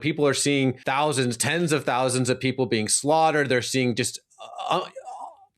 People are seeing thousands, tens of thousands of people being slaughtered. They're seeing just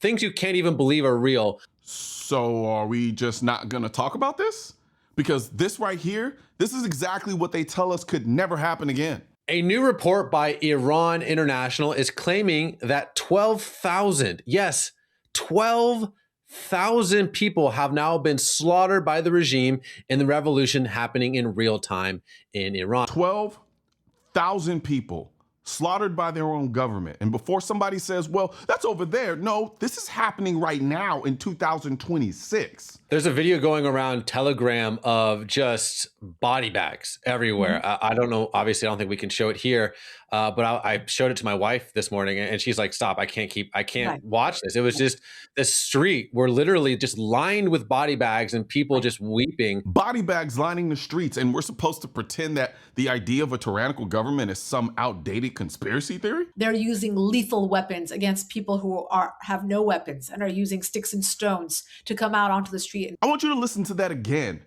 things you can't even believe are real. So are we just not gonna talk about this? Because this right here, this is exactly what they tell us could never happen again. A new report by Iran International is claiming that 12,000, yes, 12,000 people have now been slaughtered by the regime in the revolution happening in real time in Iran. 12,000 people slaughtered by their own government. And before somebody says, well, that's over there, no, this is happening right now in 2026. There's a video going around Telegram of just body bags everywhere. I don't know. Obviously, I don't think we can show it here, but I showed it to my wife this morning, and she's like, "Stop! I can't watch this." It was just the street were literally just lined with body bags and people just weeping. Body bags lining the streets, and we're supposed to pretend that the idea of a tyrannical government is some outdated conspiracy theory? They're using lethal weapons against people who have no weapons and are using sticks and stones to come out onto the street. I want you to listen to that again.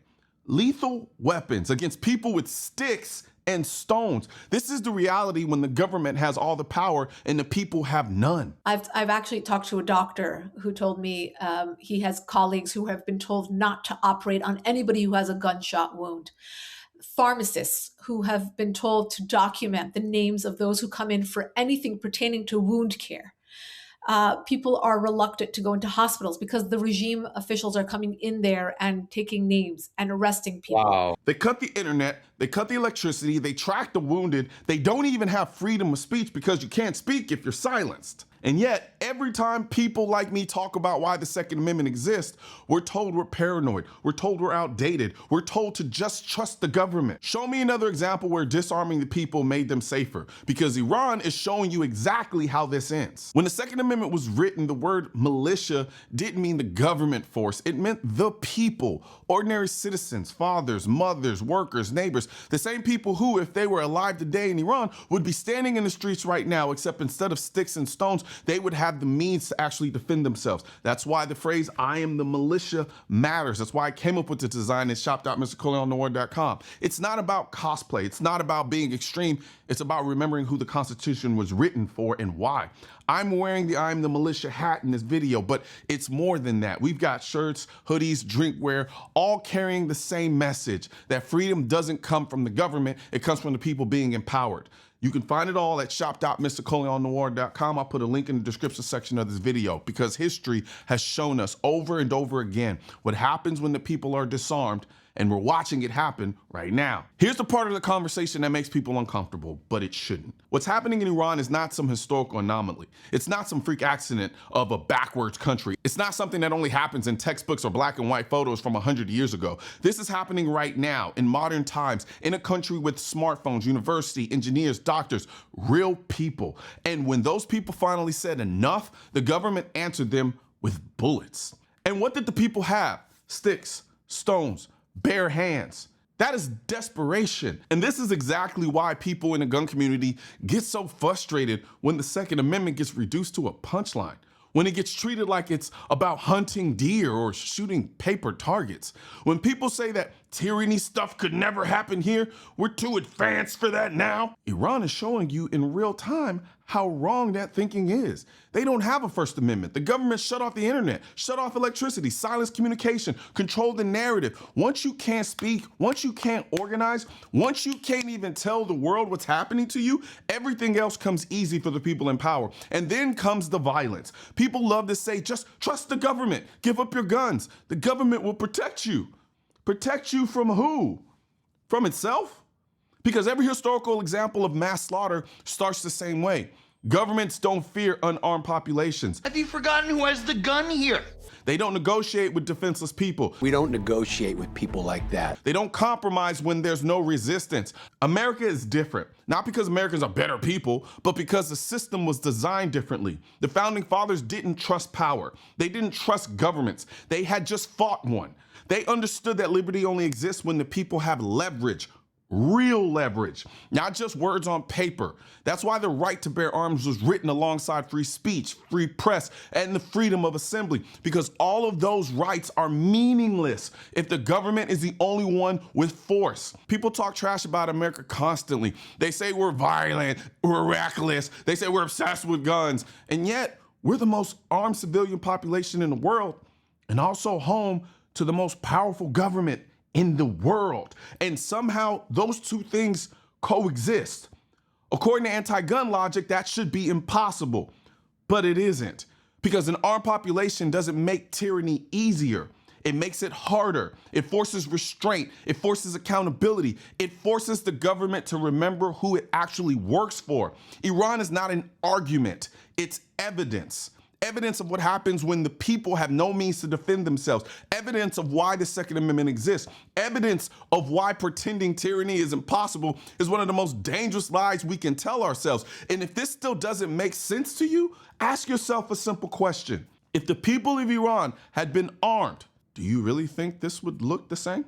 Lethal weapons against people with sticks and stones. This is the reality when the government has all the power and the people have none. I've actually talked to a doctor who told me he has colleagues who have been told not to operate on anybody who has a gunshot wound. Pharmacists who have been told to document the names of those who come in for anything pertaining to wound care. People are reluctant to go into hospitals because the regime officials are coming in there and taking names and arresting people. Wow. They cut the internet, they cut the electricity, they track the wounded. They don't even have freedom of speech because you can't speak if you're silenced. And yet, every time people like me talk about why the Second Amendment exists, we're told we're paranoid. We're told we're outdated. We're told to just trust the government. Show me another example where disarming the people made them safer, because Iran is showing you exactly how this ends. When the Second Amendment was written, the word militia didn't mean the government force. It meant the people, ordinary citizens, fathers, mothers, workers, neighbors, the same people who, if they were alive today in Iran, would be standing in the streets right now, except instead of sticks and stones, they would have the means to actually defend themselves. That's why the phrase, I am the militia, matters. That's why I came up with the design at shop.mrcolion.com. It's not about cosplay. It's not about being extreme. It's about remembering who the Constitution was written for and why. I'm wearing the I'm the militia hat in this video, but it's more than that. We've got shirts, hoodies, drinkware, all carrying the same message, that freedom doesn't come from the government. It comes from the people being empowered. You can find it all at shop.mrcolion.com. I'll put a link in the description section of this video, because history has shown us over and over again what happens when the people are disarmed, and we're watching it happen right now. Here's the part of the conversation that makes people uncomfortable, but it shouldn't. What's happening in Iran is not some historical anomaly. It's not some freak accident of a backwards country. It's not something that only happens in textbooks or black and white photos from 100 years ago. This is happening right now in modern times, in a country with smartphones, university, engineers, doctors, real people. And when those people finally said enough, the government answered them with bullets. And what did the people have? Sticks, stones, bare hands. That is desperation. And this is exactly why people in the gun community get so frustrated when the Second Amendment gets reduced to a punchline, when it gets treated like it's about hunting deer or shooting paper targets. When people say that tyranny stuff could never happen here, we're too advanced for that now. Iran is showing you in real time how wrong that thinking is. They don't have a First Amendment. The government shut off the internet, shut off electricity, silence communication, control the narrative. Once you can't speak, once you can't organize, once you can't even tell the world what's happening to you, everything else comes easy for the people in power. And then comes the violence. People love to say, just trust the government, give up your guns. The government will protect you. Protect you from who? From itself? Because every historical example of mass slaughter starts the same way. Governments don't fear unarmed populations. Have you forgotten who has the gun here? They don't negotiate with defenseless people. We don't negotiate with people like that. They don't compromise when there's no resistance. America is different, not because Americans are better people, but because the system was designed differently. The founding fathers didn't trust power. They didn't trust governments. They had just fought one. They understood that liberty only exists when the people have leverage, real leverage, not just words on paper. That's why the right to bear arms was written alongside free speech, free press, and the freedom of assembly, because all of those rights are meaningless if the government is the only one with force. People talk trash about America constantly. They say we're violent, we're reckless, they say we're obsessed with guns, and yet we're the most armed civilian population in the world and also home to the most powerful government in the world. And somehow those two things coexist. According to anti-gun logic, that should be impossible, but it isn't, because an armed population doesn't make tyranny easier. It makes it harder. It forces restraint. It forces accountability. It forces the government to remember who it actually works for. Iran is not an argument. It's evidence. Evidence of what happens when the people have no means to defend themselves. Evidence of why the Second Amendment exists. Evidence of why pretending tyranny is impossible is one of the most dangerous lies we can tell ourselves. And if this still doesn't make sense to you, ask yourself a simple question. If the people of Iran had been armed, do you really think this would look the same?